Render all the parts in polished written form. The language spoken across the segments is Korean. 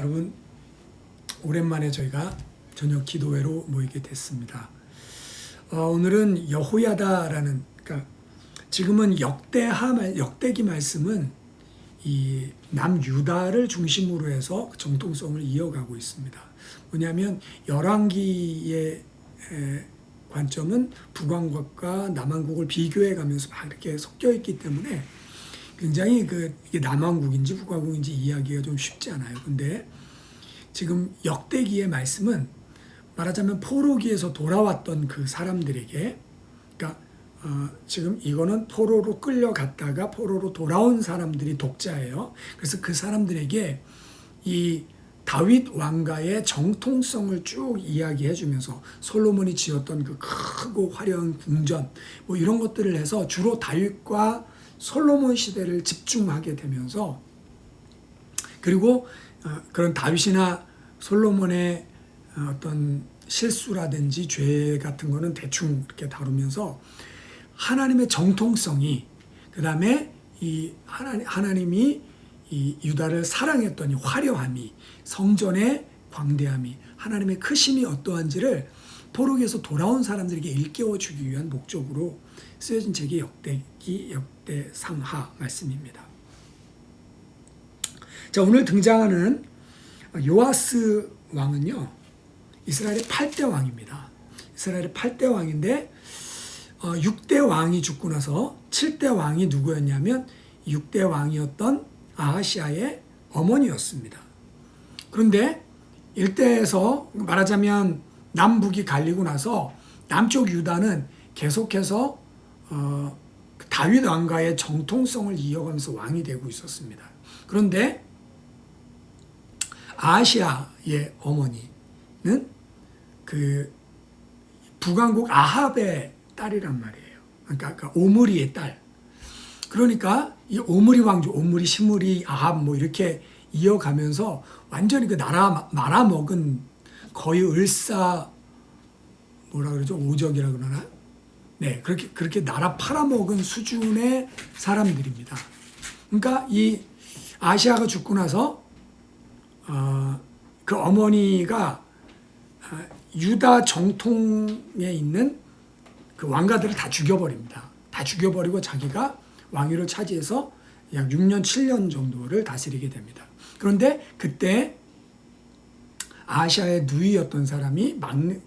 여러분, 오랜만에 저희가 저녁 기도회로 모이게 됐습니다. 오늘은 여호야다라는, 그러니까 지금은 역대기 말씀은 이 남유다를 중심으로 해서 정통성을 이어가고 있습니다. 뭐냐면 열왕기의 관점은 북왕국과 남왕국을 비교해 가면서 막 이렇게 섞여 있기 때문에 굉장히 이게 남왕국인지 북왕국인지 이해하기가 좀 쉽지 않아요. 근데 지금 역대기의 말씀은 말하자면 포로기에서 돌아왔던 그 사람들에게, 그러니까 지금 이거는 포로로 끌려갔다가 포로로 돌아온 사람들이 독자예요. 그래서 그 사람들에게 이 다윗 왕가의 정통성을 쭉 이야기해 주면서 솔로몬이 지었던 그 크고 화려한 궁전 뭐 이런 것들을 해서 주로 다윗과 솔로몬 시대를 집중하게 되면서, 그리고 그런 다윗이나 솔로몬의 어떤 실수라든지 죄 같은 거는 대충 이렇게 다루면서 하나님의 정통성이, 그 다음에 이 하나님이 이 유다를 사랑했던 이 화려함이, 성전의 광대함이, 하나님의 크심이 어떠한지를 포로기에서 돌아온 사람들에게 일깨워 주기 위한 목적으로 쓰여진 책이 역대기, 역대상하 말씀입니다. 자, 오늘 등장하는 요아스 왕은요, 이스라엘의 8대 왕입니다. 이스라엘의 8대 왕인데 6대 왕이 죽고 나서 7대 왕이 누구였냐면 6대 왕이었던 아하시아의 어머니였습니다. 그런데 일대에서 말하자면 남북이 갈리고 나서 남쪽 유다는 계속해서 다윗 왕가의 정통성을 이어가면서 왕이 되고 있었습니다. 그런데 아하시아의 어머니는 그 북왕국 아합의 딸이란 말이에요. 그러니까 오므리의 딸. 그러니까 이 오므리 왕조, 오므리, 시므리, 아합 뭐 이렇게 이어가면서 완전히 그 나라 말아먹은, 거의 뭐라 그러죠? 오적이라 그러나? 네, 그렇게 나라 팔아먹은 수준의 사람들입니다. 그러니까 이 아시아가 죽고 나서 그 어머니가 유다 정통에 있는 그 왕가들을 다 죽여버립니다. 다 죽여버리고 자기가 왕위를 차지해서 약 6년, 7년 정도를 다스리게 됩니다. 그런데 그때 아시아의 누이였던 사람이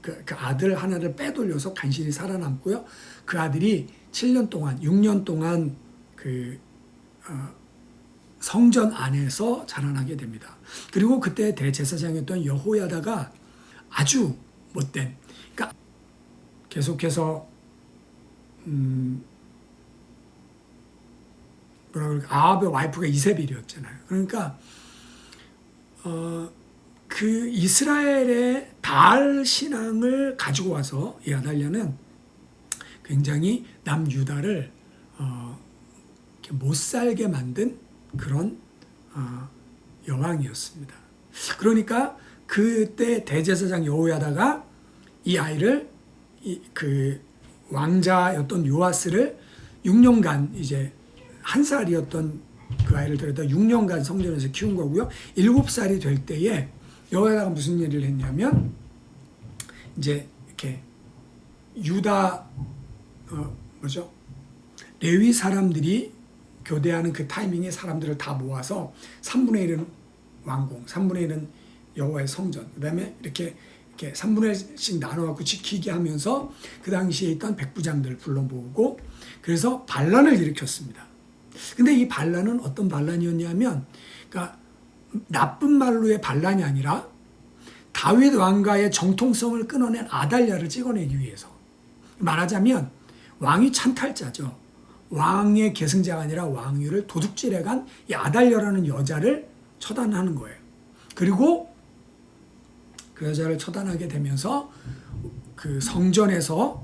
그 아들 하나를 빼돌려서 간신히 살아남고요. 그 아들이 7년 동안, 6년 동안 그 성전 안에서 자라나게 됩니다. 그리고 그때 대제사장이었던 여호야다가 아주 못된, 그러니까 계속해서 아합의 와이프가 이세벨이었잖아요. 그러니까 그 이스라엘의 바알 신앙을 가지고 와서 이 아달랴는 굉장히 남유다를 못 살게 만든 그런 여왕이었습니다. 그러니까 그때 대제사장 여호야다가 이 아이를 그 왕자였던 요아스를 6년간, 이제 1살이었던 그 아이를 데려다 6년간 성전에서 키운 거고요. 7살이 될 때에 여호야다가 무슨 일을 했냐면, 이제 이렇게 유다 레위 사람들이 교대하는 그 타이밍에 사람들을 다 모아서 3분의 1은 왕궁, 3분의 1은 여호와의 성전, 그 다음에 이렇게 3분의 1씩 나눠갖고 지키게 하면서 그 당시에 있던 백부장들 불러 모으고, 그래서 반란을 일으켰습니다. 근데 이 반란은 어떤 반란이었냐면, 그러니까 나쁜 말로의 반란이 아니라 다윗 왕가의 정통성을 끊어낸 아달랴를 찍어내기 위해서, 말하자면 왕이 찬탈자죠. 왕의 계승자가 아니라 왕위를 도둑질해간 이 아달랴라는 여자를 처단하는 거예요. 그리고 그 여자를 처단하게 되면서 그 성전에서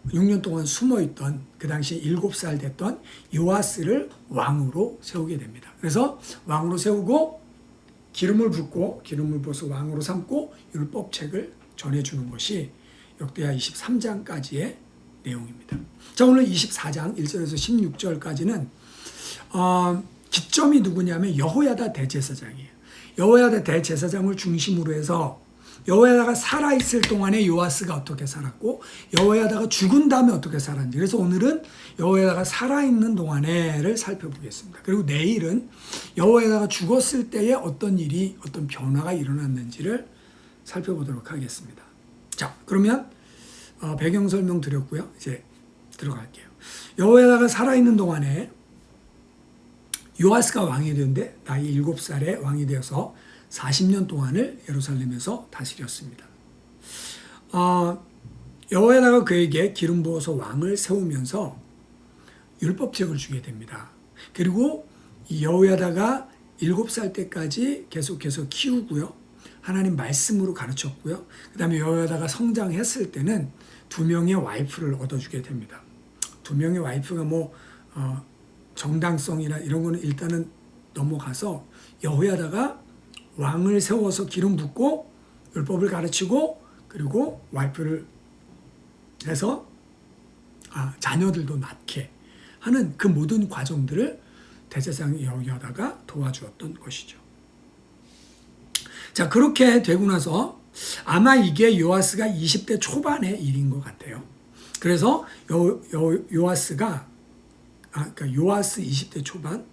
6년 동안 숨어있던, 그 당시 7살 됐던 요아스를 왕으로 세우게 됩니다. 그래서 왕으로 세우고 기름을 부어서 왕으로 삼고 율법책을 전해주는 것이 역대하 23장까지의 내용입니다. 자, 오늘 24장 1절에서 16절까지는 기점이 누구냐면 여호야다 대제사장이에요. 여호야다 대제사장을 중심으로 해서 여호야다가 살아있을 동안에 요아스가 어떻게 살았고 여호야다가 죽은 다음에 어떻게 살았는지, 그래서 오늘은 여호야다가 살아있는 동안에를 살펴보겠습니다. 그리고 내일은 여호야다가 죽었을 때에 어떤 일이, 어떤 변화가 일어났는지를 살펴보도록 하겠습니다. 자, 그러면 배경 설명 드렸고요. 이제 들어갈게요. 여호야다가 살아있는 동안에 요아스가 왕이 되는데 나이 7살에 왕이 되어서 40년 동안을 예루살렘에서 다스렸습니다. 여호야다가 그에게 기름 부어서 왕을 세우면서 율법책을 주게 됩니다. 그리고 이 여호야다가 7살 때까지 계속해서 키우고요. 하나님 말씀으로 가르쳤고요. 그 다음에 여호야다가 성장했을 때는 2명의 와이프를 얻어주게 됩니다. 2명의 와이프가 정당성이나 이런 거는 일단은 넘어가서 여호야다가 왕을 세워서 기름 붓고 율법을 가르치고 그리고 와이프를 해서 자녀들도 낳게 하는 그 모든 과정들을 대제사장 여호야다가 도와주었던 것이죠. 자, 그렇게 되고 나서 아마 이게 요아스가 20대 초반의 일인 것 같아요. 그래서 요아스가 그러니까 요아스 20대 초반,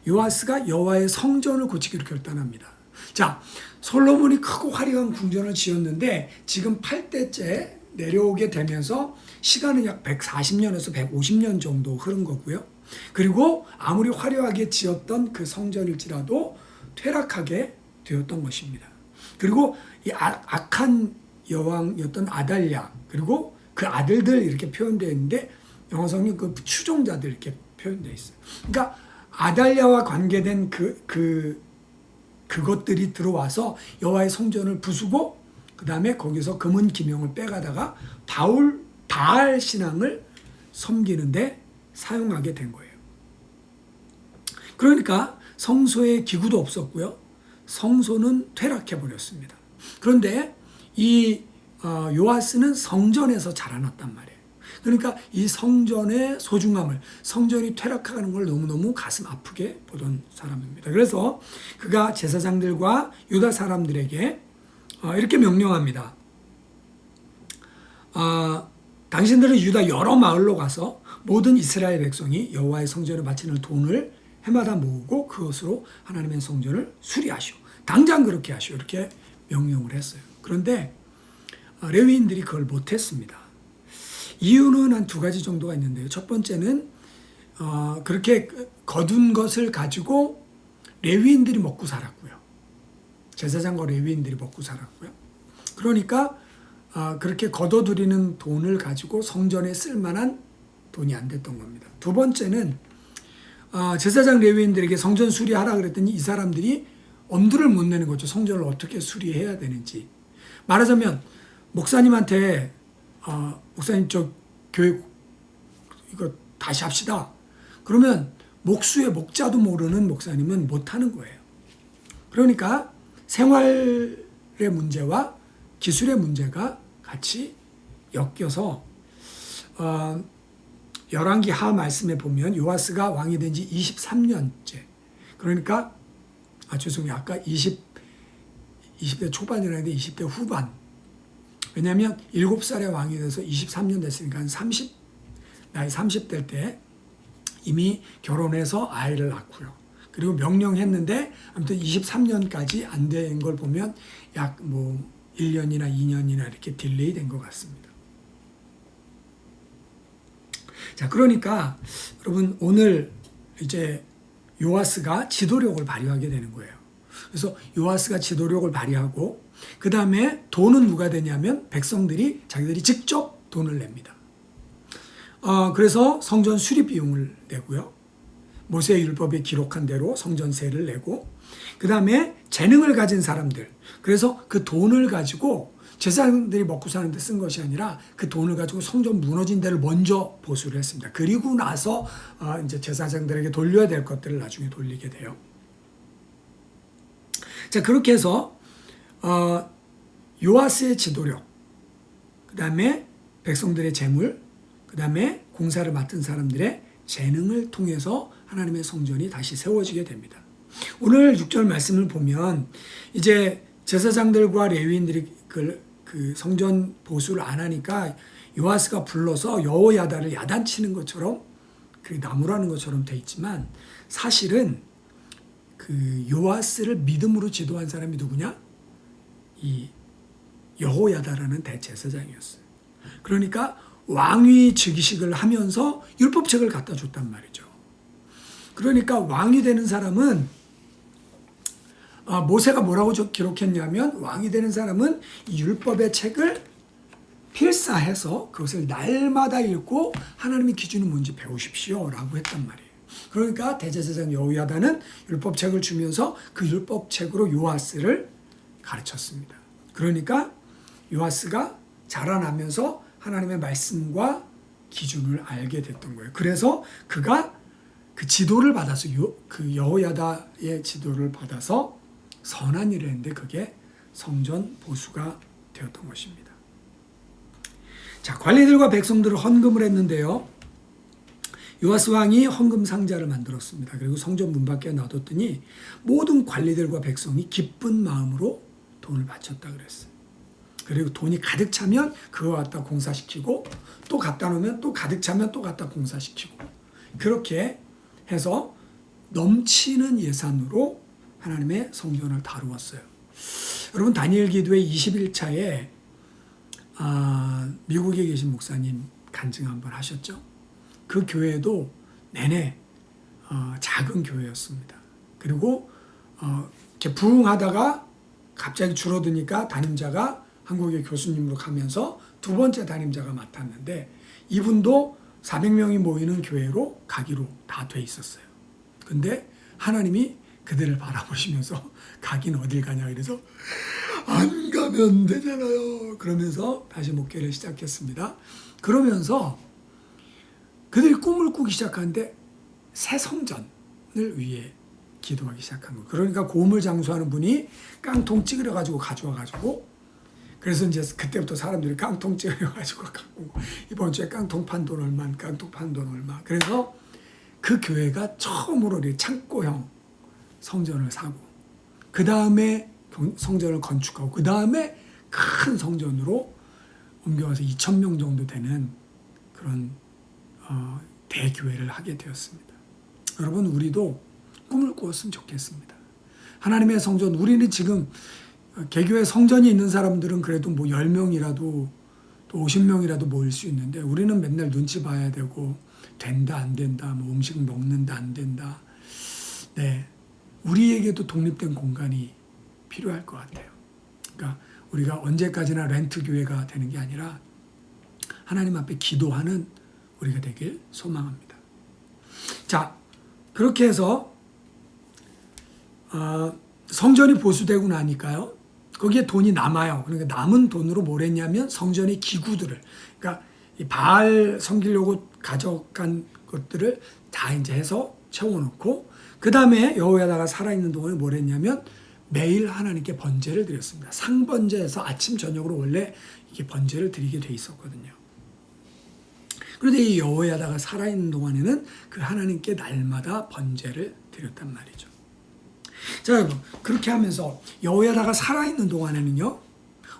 요아스가 여호와의 성전을 고치기로 결단합니다. 자, 솔로몬이 크고 화려한 궁전을 지었는데 지금 8대째 내려오게 되면서 시간은 약 140년에서 150년 정도 흐른 거고요. 그리고 아무리 화려하게 지었던 그 성전일지라도 퇴락하게 되었던 것입니다. 그리고 이 악한 여왕이었던 아달랴, 그리고 그 아들들 이렇게 표현되어 있는데 영어 성경 그 추종자들 이렇게 표현되어 있어요. 그러니까 아달랴와 관계된 그것들이 들어와서 여호와의 성전을 부수고 그 다음에 거기서 금은 기명을 빼가다가 바알 신앙을 섬기는데 사용하게 된 거예요. 그러니까 성소에 기구도 없었고요. 성소는 퇴락해 버렸습니다. 그런데 이 요아스는 성전에서 자라났단 말이에요. 그러니까 이 성전의 소중함을, 성전이 퇴락하는 걸 너무너무 가슴 아프게 보던 사람입니다. 그래서 그가 제사장들과 유다 사람들에게 이렇게 명령합니다. 당신들은 유다 여러 마을로 가서 모든 이스라엘 백성이 여호와의 성전에 바치는 돈을 해마다 모으고 그것으로 하나님의 성전을 수리하시오. 당장 그렇게 하시오. 이렇게 명령을 했어요. 그런데 레위인들이 그걸 못했습니다. 이유는 한 2가지 정도가 있는데요. 첫 번째는 그렇게 거둔 것을 가지고 레위인들이 먹고 살았고요. 제사장과 레위인들이 먹고 살았고요. 그러니까 그렇게 거둬들이는 돈을 가지고 성전에 쓸 만한 돈이 안 됐던 겁니다. 두 번째는 제사장 레위인들에게 성전 수리하라 그랬더니 이 사람들이 엄두를 못 내는 거죠. 성전을 어떻게 수리해야 되는지. 말하자면 목사님한테 목사님 저 교회 이거 다시 합시다. 그러면 목수의 목자도 모르는 목사님은 못하는 거예요. 그러니까 생활의 문제와 기술의 문제가 같이 엮여서 열왕기 하 말씀에 보면 요아스가 왕이 된 지 23년째. 그러니까 죄송해요. 아까 20대 초반이라는데 20대 후반. 왜냐하면 7살에 왕이 돼서 23년 됐으니까 나이 30대 때 이미 결혼해서 아이를 낳고요. 그리고 명령했는데 아무튼 23년까지 안 된 걸 보면 약 1년이나 2년이나 이렇게 딜레이 된 것 같습니다. 자, 그러니까 여러분 오늘 이제 요아스가 지도력을 발휘하게 되는 거예요. 그래서 요아스가 지도력을 발휘하고 그 다음에 돈은 누가 되냐면 백성들이 자기들이 직접 돈을 냅니다. 그래서 성전 수리 비용을 내고요. 모세의 율법에 기록한 대로 성전세를 내고 그 다음에 재능을 가진 사람들, 그래서 그 돈을 가지고 제사장들이 먹고 사는 데 쓴 것이 아니라 그 돈을 가지고 성전 무너진 데를 먼저 보수를 했습니다. 그리고 나서 이제 제사장들에게 돌려야 될 것들을 나중에 돌리게 돼요. 자, 그렇게 해서 요아스의 지도력, 그 다음에 백성들의 재물, 그 다음에 공사를 맡은 사람들의 재능을 통해서 하나님의 성전이 다시 세워지게 됩니다. 오늘 6절 말씀을 보면 이제 제사장들과 레위인들이 그 성전 보수를 안 하니까 요아스가 불러서 여호야다를 야단치는 것처럼 그 나무라는 것처럼 돼 있지만 사실은 그 요아스를 믿음으로 지도한 사람이 누구냐? 이 여호야다라는 대제사장이었어요. 그러니까 왕위 즉위식을 하면서 율법책을 갖다 줬단 말이죠. 그러니까 왕이 되는 사람은 모세가 뭐라고 기록했냐면 왕이 되는 사람은 이 율법의 책을 필사해서 그것을 날마다 읽고 하나님의 기준이 뭔지 배우십시오 라고 했단 말이에요. 그러니까 대제사장 여호야다는 율법책을 주면서 그 율법책으로 요아스를 가르쳤습니다. 그러니까 요아스가 자라나면서 하나님의 말씀과 기준을 알게 됐던 거예요. 그래서 그가 그 지도를 받아서 그 여호야다의 지도를 받아서 선한 일을 했는데 그게 성전 보수가 되었던 것입니다. 자, 관리들과 백성들은 헌금을 했는데요. 요아스 왕이 헌금 상자를 만들었습니다. 그리고 성전 문 밖에 놔뒀더니 모든 관리들과 백성이 기쁜 마음으로 돈을 바쳤다 그랬어요. 그리고 돈이 가득 차면 그거 갖다 공사시키고 또 갖다 놓으면 또 가득 차면 또 갖다 공사시키고 그렇게 해서 넘치는 예산으로 하나님의 성전을 다루었어요. 여러분 다니엘 기도회 21차에 미국에 계신 목사님 간증 한번 하셨죠? 그 교회도 내내 작은 교회였습니다. 그리고 이렇게 부흥하다가 갑자기 줄어드니까 담임자가 한국의 교수님으로 가면서 두 번째 담임자가 맡았는데 이분도 400명이 모이는 교회로 가기로 다 돼 있었어요. 근데 하나님이 그들을 바라보시면서 가긴 어딜 가냐 그래서 안 가면 되잖아요. 그러면서 다시 목회를 시작했습니다. 그러면서 그들이 꿈을 꾸기 시작하는데 새 성전을 위해 기도하기 시작한 거예요. 그러니까 고음을 장수하는 분이 깡통 찌그려가지고 가져와가지고 그래서 이제 그때부터 사람들이 깡통 찌그려가지고 갖고 이번 주에 깡통 판 돈 얼마, 깡통 판 돈 얼마. 그래서 그 교회가 처음으로 창고형 성전을 사고 그 다음에 성전을 건축하고 그 다음에 큰 성전으로 옮겨와서 2,000명 정도 되는 그런 대교회를 하게 되었습니다. 여러분 우리도 꿈을 꾸었으면 좋겠습니다. 하나님의 성전 우리는 지금 개교회 성전이 있는 사람들은 그래도 뭐 10명이라도 또 50명이라도 모일 수 있는데 우리는 맨날 눈치 봐야 되고 된다 안 된다 뭐 음식 먹는다 안 된다. 네, 우리에게도 독립된 공간이 필요할 것 같아요. 그러니까 우리가 언제까지나 렌트 교회가 되는 게 아니라 하나님 앞에 기도하는 우리가 되길 소망합니다. 자, 그렇게 해서 성전이 보수되고 나니까요. 거기에 돈이 남아요. 그러니까 남은 돈으로 뭘 했냐면 성전의 기구들을 그러니까 이 바알 섬기려고 가져간 것들을 다 이제 해서 채워놓고 그 다음에 여호야다가 살아있는 동안에 뭘 했냐면 매일 하나님께 번제를 드렸습니다. 상번제에서 아침 저녁으로 원래 이게 번제를 드리게 돼 있었거든요. 그런데 이 여호야다가 살아있는 동안에는 그 하나님께 날마다 번제를 드렸단 말이죠. 자, 여러분 그렇게 하면서 여호야다가 살아있는 동안에는요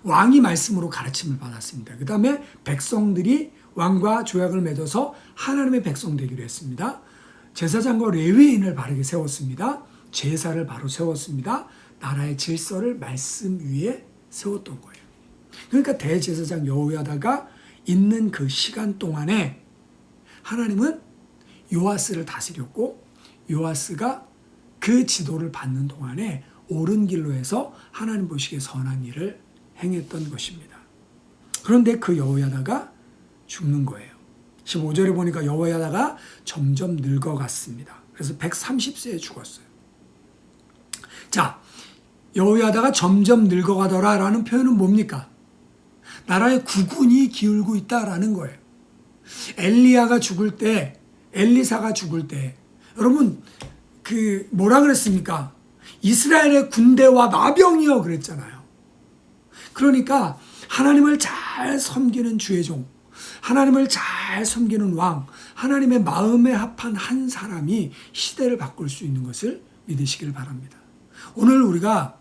왕이 말씀으로 가르침을 받았습니다. 그 다음에 백성들이 왕과 조약을 맺어서 하나님의 백성 되기로 했습니다. 제사장과 레위인을 바르게 세웠습니다. 제사를 바로 세웠습니다. 나라의 질서를 말씀 위에 세웠던 거예요. 그러니까 대제사장 여호야다가 있는 그 시간 동안에 하나님은 요아스를 다스렸고 요아스가 그 지도를 받는 동안에 옳은 길로 해서 하나님 보시기에 선한 일을 행했던 것입니다. 그런데 그 여호야다가 죽는 거예요. 15절에 보니까 여호야다가 점점 늙어갔습니다. 그래서 130세에 죽었어요. 자, 여호야다가 점점 늙어가더라라는 표현은 뭡니까? 나라의 국운이 기울고 있다라는 거예요. 엘리야가 죽을 때, 엘리사가 죽을 때, 여러분 그 뭐라 그랬습니까? 이스라엘의 군대와 마병이여 그랬잖아요. 그러니까 하나님을 잘 섬기는 주의 종, 하나님을 잘 섬기는 왕, 하나님의 마음에 합한 한 사람이 시대를 바꿀 수 있는 것을 믿으시길 바랍니다. 오늘 우리가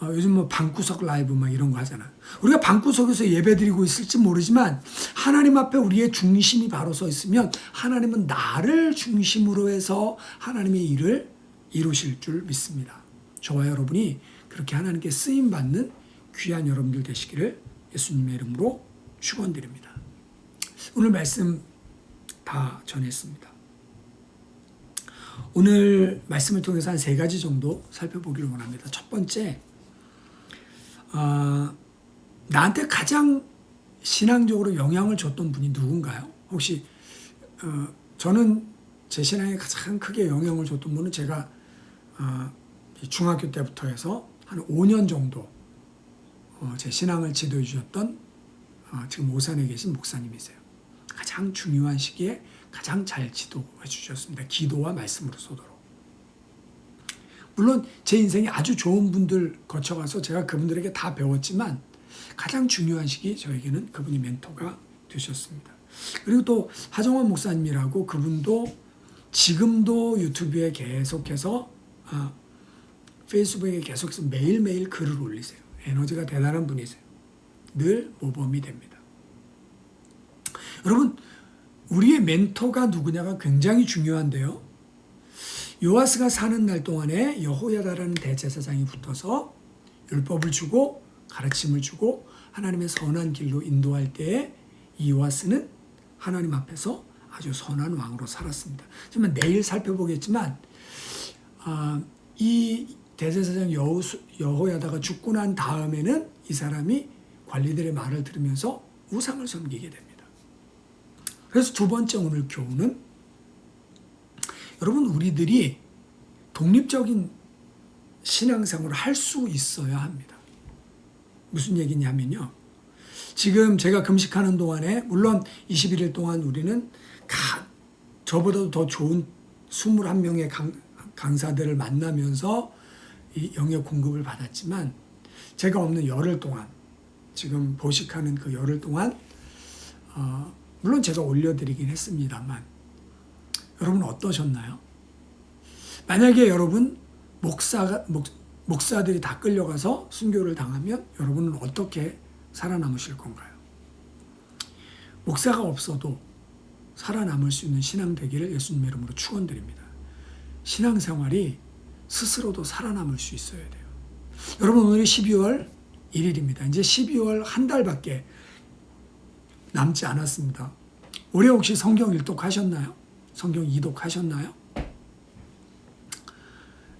요즘 뭐 방구석 라이브 막 이런 거 하잖아. 우리가 방구석에서 예배드리고 있을지 모르지만 하나님 앞에 우리의 중심이 바로 서 있으면 하나님은 나를 중심으로 해서 하나님의 일을 이루실 줄 믿습니다. 저와 여러분이 그렇게 하나님께 쓰임받는 귀한 여러분들 되시기를 예수님의 이름으로 축원드립니다. 오늘 말씀 다 전했습니다. 오늘 말씀을 통해서 한 3가지 정도 살펴보기를 원합니다. 첫 번째, 나한테 가장 신앙적으로 영향을 줬던 분이 누군가요? 혹시 저는 제 신앙에 가장 크게 영향을 줬던 분은 제가 중학교 때부터 해서 한 5년 정도 제 신앙을 지도해 주셨던 지금 오산에 계신 목사님이세요. 가장 중요한 시기에 가장 잘 지도해 주셨습니다. 기도와 말씀으로서도록. 물론 제 인생에 아주 좋은 분들 거쳐가서 제가 그분들에게 다 배웠지만 가장 중요한 시기 저에게는 그분이 멘토가 되셨습니다. 그리고 또 하정원 목사님이라고 그분도 지금도 유튜브에 계속해서 페이스북에 계속해서 매일매일 글을 올리세요. 에너지가 대단한 분이세요. 늘 모범이 됩니다. 여러분, 우리의 멘토가 누구냐가 굉장히 중요한데요. 요아스가 사는 날 동안에 여호야다라는 대제사장이 붙어서 율법을 주고 가르침을 주고 하나님의 선한 길로 인도할 때에 이 요아스는 하나님 앞에서 아주 선한 왕으로 살았습니다. 하지만 내일 살펴보겠지만 이 대제사장 여호야다가 죽고 난 다음에는 이 사람이 관리들의 말을 들으면서 우상을 섬기게 됩니다. 그래서 두 번째 오늘 교훈은 여러분, 우리들이 독립적인 신앙생활을 할 수 있어야 합니다. 무슨 얘기냐면요. 지금 제가 금식하는 동안에 물론 21일 동안 우리는 저보다도 더 좋은 21명의 강사들을 만나면서 이 영역 공급을 받았지만 제가 없는 열흘 동안 지금 보식하는 그 열흘 동안 물론 제가 올려드리긴 했습니다만 여러분 어떠셨나요? 만약에 여러분 목사들이 다 끌려가서 순교를 당하면 여러분은 어떻게 살아남으실 건가요? 목사가 없어도 살아남을 수 있는 신앙 되기를 예수님의 이름으로 축원드립니다. 신앙생활이 스스로도 살아남을 수 있어야 돼요. 여러분, 오늘이 12월 1일입니다. 이제 12월 한 달밖에 남지 않았습니다. 올해 혹시 성경 일독하셨나요? 성경 이독하셨나요?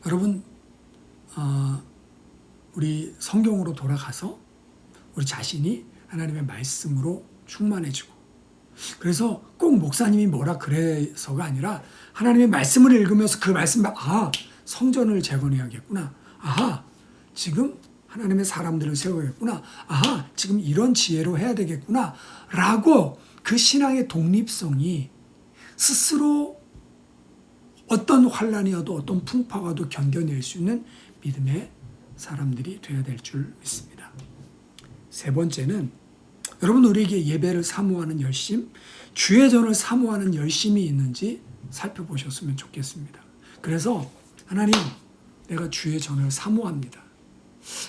여러분, 우리 성경으로 돌아가서 우리 자신이 하나님의 말씀으로 충만해지고, 그래서 꼭 목사님이 뭐라 그래서가 아니라 하나님의 말씀을 읽으면서 그 말씀, 성전을 재건해야겠구나. 지금 하나님의 사람들을 세워야겠구나. 지금 이런 지혜로 해야 되겠구나. 라고 그 신앙의 독립성이 스스로 어떤 환란이어도 어떤 풍파와도 견뎌낼 수 있는 믿음의 사람들이 되어야 될 줄 믿습니다. 세 번째는 여러분, 우리에게 예배를 사모하는 열심, 주의 전을 사모하는 열심이 있는지 살펴보셨으면 좋겠습니다. 그래서 하나님, 내가 주의 전을 사모합니다.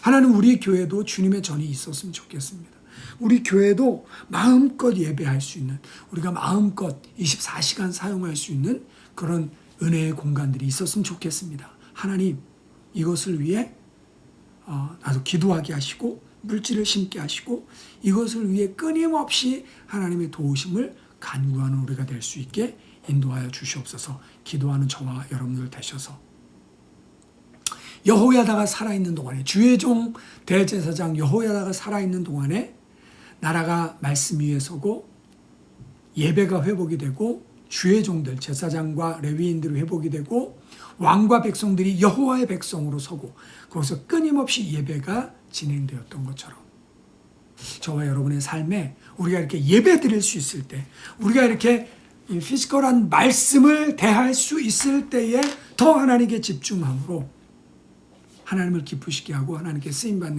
하나님, 우리 교회도 주님의 전이 있었으면 좋겠습니다. 우리 교회도 마음껏 예배할 수 있는, 우리가 마음껏 24시간 사용할 수 있는 그런 은혜의 공간들이 있었으면 좋겠습니다. 하나님, 이것을 위해 나도 기도하게 하시고 물질을 심게 하시고 이것을 위해 끊임없이 하나님의 도우심을 간구하는 우리가 될 수 있게 인도하여 주시옵소서. 기도하는 저와 여러분들 되셔서 여호야다가 살아있는 동안에, 주의 종 대제사장 여호야다가 살아있는 동안에 나라가 말씀 위에 서고 예배가 회복이 되고 주의 종들 제사장과 레위인들이 회복이 되고 왕과 백성들이 여호와의 백성으로 서고 거기서 끊임없이 예배가 진행되었던 것처럼 저와 여러분의 삶에 우리가 이렇게 예배 드릴 수 있을 때, 우리가 이렇게 피지컬한 말씀을 대할 수 있을 때에 더 하나님께 집중함으로 하나님을 기쁘시게 하고 하나님께 쓰임받는